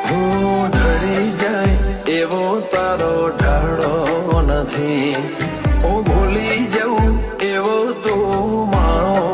હું ઢળી જાય એવો તારો ઢાળો નથી, હું ભૂલી જાઉં એવો તું માણો.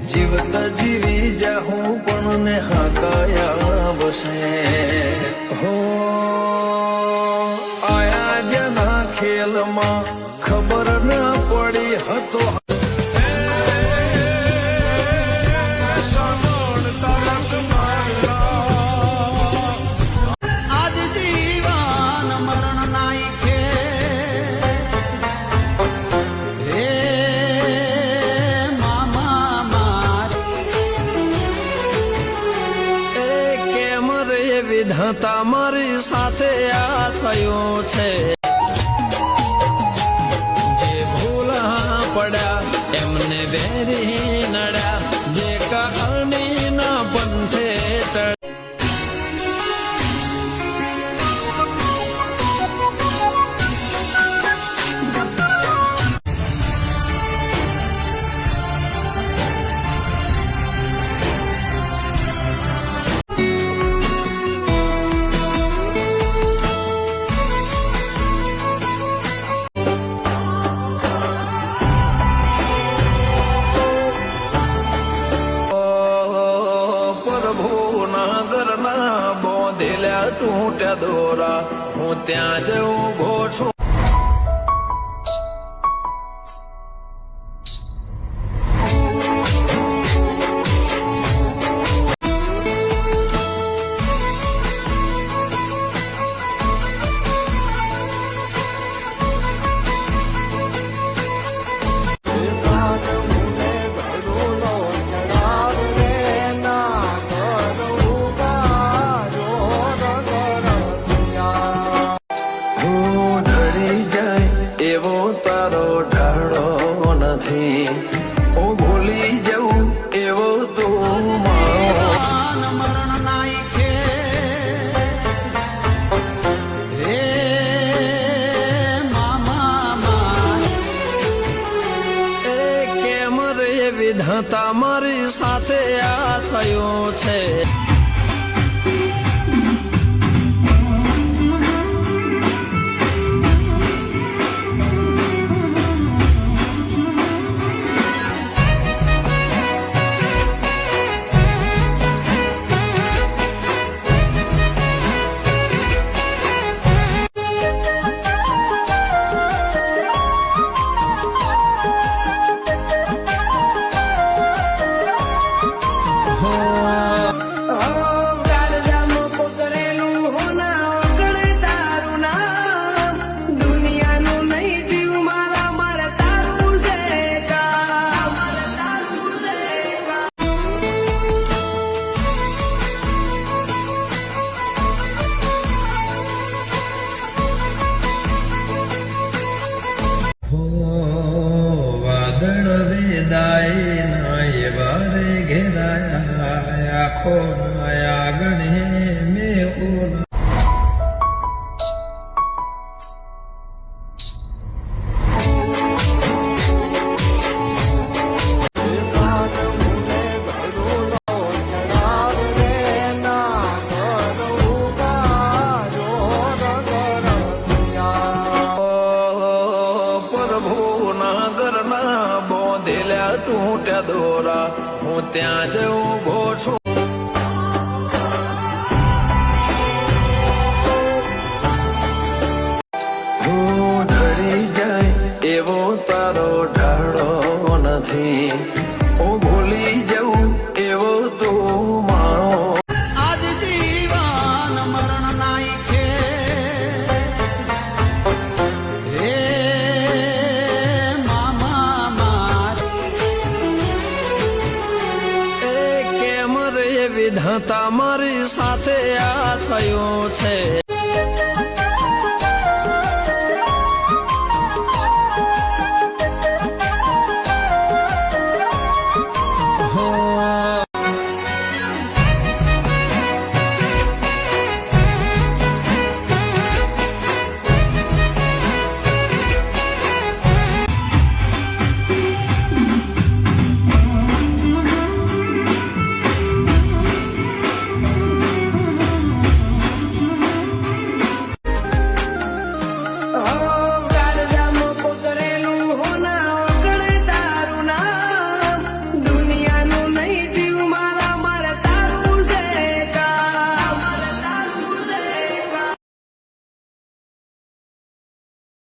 જીવત જીવી જાહું પણ ને હાકાયા બસે. હો આયા જેના ખેલમાં ખબર ન પડી હતો. વિધાતા મારી સાથે આ થયું છે, જે ભૂલા પડ્યા એમને બેરી નડ્યા, જે કહાની ના પંથે ચડ. તૂટ્યા દોરા હું ત્યાં જ ઉભો છું. એવો તારો ઢાળો નથી, હું ભૂલી જાઉં એવો તું માણો. કેમ રે વિધાતા મારી સાથે આ થયું છે. દાય નાય વારે ઘેરાયા આખો માયા ગણે મેં ઓલા. તૂટ્યા દોરા હું ત્યાં જ ઉભો છું. હું ઢળી જાય એવો તારો ઢાળો નથી, હું ભૂલી જાઉં એવો તું માણો. આજ જીવન મરણ નાખે સાથે આ થયું છે.